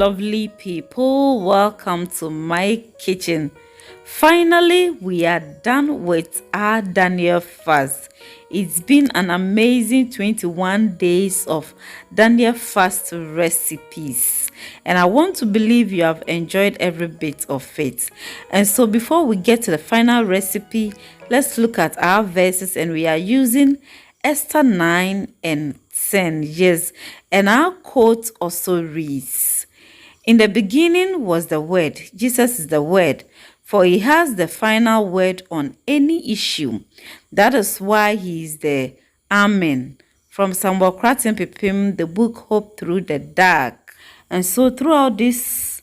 lovely people, welcome to my kitchen. Finally, we are done with our Daniel fast. It's been an amazing 21 days of Daniel fast recipes, and I want to believe you have enjoyed every bit of it. And so before we get to the final recipe, let's look at our verses, and we are using Esther 9 and 10. Yes, and our quote also reads, "In the beginning was the Word." Jesus is the Word, for he has the final word on any issue. That is why he is the Amen. From Samuel Kratin Pipim, the book Hope Through the Dark. And so throughout these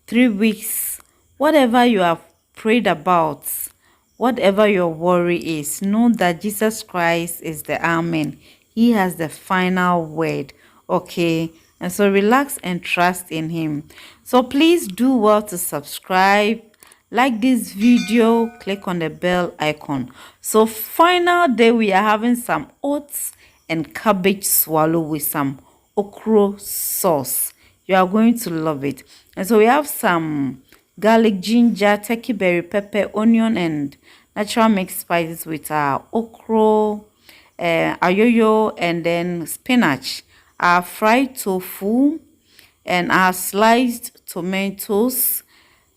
3 weeks, whatever you have prayed about, whatever your worry is, know that Jesus Christ is the Amen. He has the final word. Okay? And so relax and trust in him. So please do well to subscribe, like this video, click on the bell icon. So final day, we are having some oats and cabbage swallow with some okra sauce. You are going to love it. And so we have some garlic, ginger, turkey berry, pepper, onion, and natural mixed spices with our okra, ayoyo, and then spinach, our fried tofu, and our sliced tomatoes.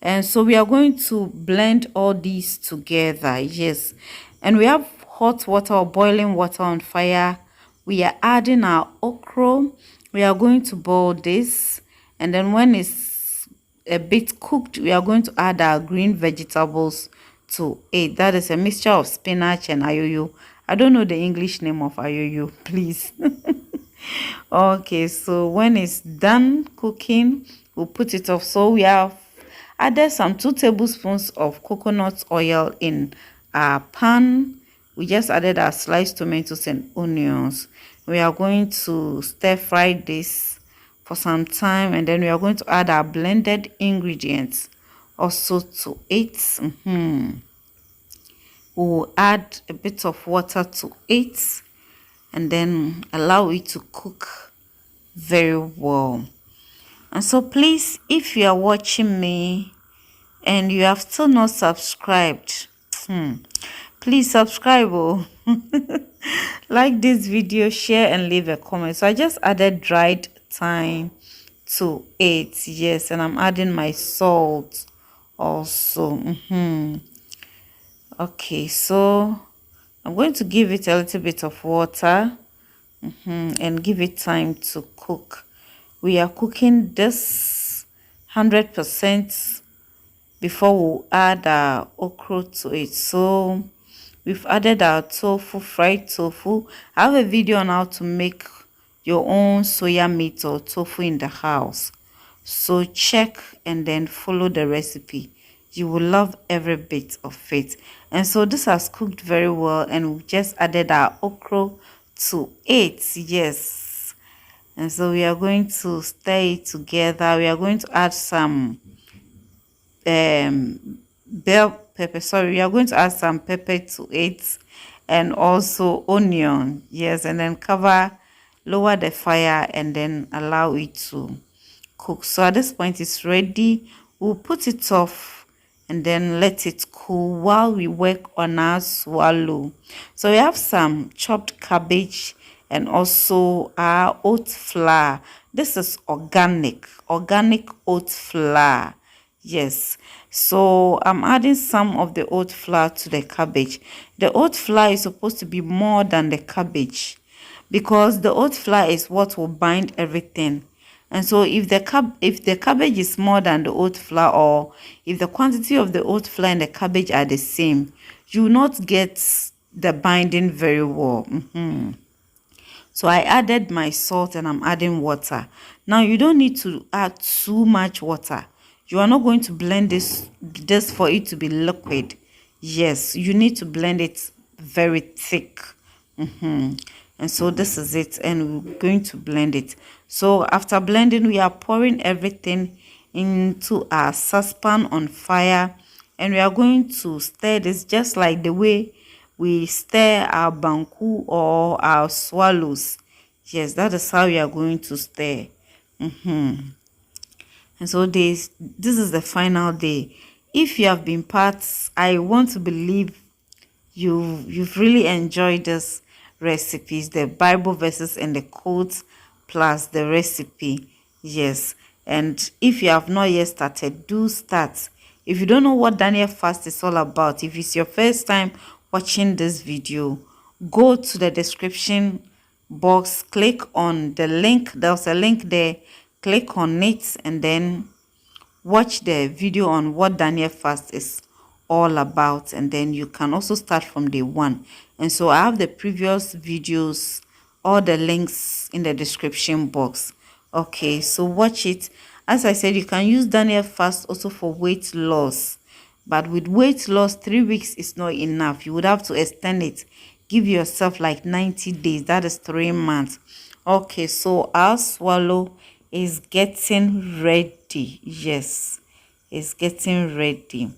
And so we are going to blend all these together. Yes, and we have hot water or boiling water on fire. We are adding our okra. We are going to boil this, and then when it's a bit cooked, we are going to add our green vegetables to it. That is a mixture of spinach and ayoyo. I don't know the English name of ayoyo, please. Okay, so when it's done cooking, we'll put it off. So we have added some 2 tablespoons of coconut oil in our pan. We just added our sliced tomatoes and onions. We are going to stir fry this for some time, and then we are going to add our blended ingredients also to it. We'll add a bit of water to it and then allow it to cook very well. And so please, if you are watching me and you have still not subscribed, please subscribe. Like this video, share, and leave a comment. So I just added dried thyme to it. Yes, and I'm adding my salt also. Okay, so I'm going to give it a little bit of water and give it time to cook. We are cooking this 100% before we add our okra to it. So we've added our tofu, fried tofu. I have a video on how to make your own soya meat or tofu in the house. So check and then follow the recipe. You will love every bit of it. And so this has cooked very well, and we just added our okra to it. Yes. And so we are going to stir it together. We are going to add some bell pepper. Sorry, we are going to add some pepper to it, and also onion. Yes, and then lower the fire, and then allow it to cook. So at this point it's ready. We'll put it off and then let it cool while we work on our swallow. So we have some chopped cabbage and also our oat flour. This is organic oat flour. Yes, so I'm adding some of the oat flour to the cabbage. The oat flour is supposed to be more than the cabbage, because the oat flour is what will bind everything. And so if the cabbage is more than the oat flour, or if the quantity of the oat flour and the cabbage are the same, you will not get the binding very well. So I added my salt and I'm adding water. Now you don't need to add too much water. You are not going to blend this for it to be liquid. Yes, you need to blend it very thick. And so this is it, and we're going to blend it. So after blending, we are pouring everything into our saucepan on fire, and we are going to stir this just like the way we stir our banku or our swallows. Yes, that is how we are going to stir. And And so this is the final day. If you have been part, I want to believe you've really enjoyed this recipes, the Bible verses and the quotes plus the recipe. Yes. And if you have not yet started, do start. If you don't know what Daniel fast is all about, if it's your first time watching this video, go to the description box, click on the link. There's a link there. Click on it and then watch the video on what Daniel fast is all about, and then you can also start from day one. And so I have the previous videos, all the links in the description box. Okay, so watch it. As I said, you can use Daniel fast also for weight loss, but with weight loss 3 weeks is not enough. You would have to extend it. Give yourself like 90 days, that is 3 months. Okay, so our swallow is getting ready. Yes, it's getting ready.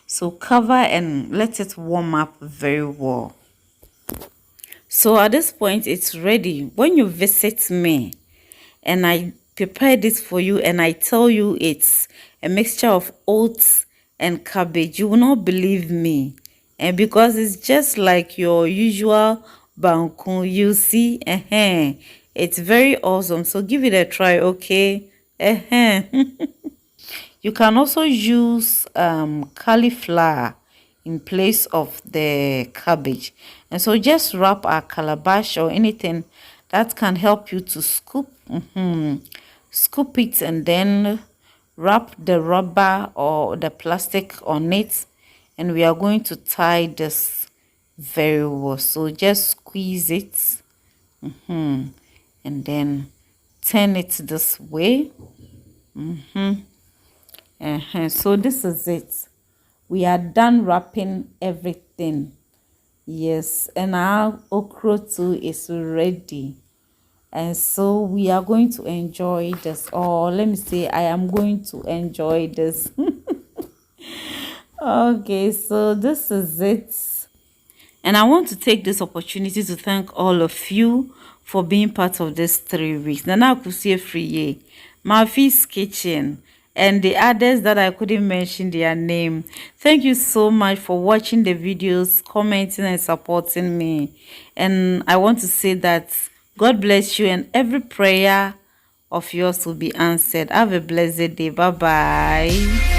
So cover and let it warm up very well. So at this point it's ready. When you visit me and I prepare this for you and I tell you it's a mixture of oats and cabbage, you will not believe me. And because it's just like your usual bankun, you see, it's very awesome. So give it a try, okay? You can also use cauliflower in place of the cabbage. And so just wrap a calabash or anything that can help you to scoop. Scoop it and then wrap the rubber or the plastic on it. And we are going to tie this very well. So just squeeze it. And then turn it this way. So this is it. We are done wrapping everything. Yes, and our okra too is ready. And so we are going to enjoy this. Or let me say, I am going to enjoy this. Okay, so this is it. And I want to take this opportunity to thank all of you for being part of this 3 weeks. Nana Kusie Friye, Murphy's Kitchen, and the others that I couldn't mention their name. Thank you so much for watching the videos, commenting and supporting me. And I want to say that God bless you and every prayer of yours will be answered. Have a blessed day. Bye-bye.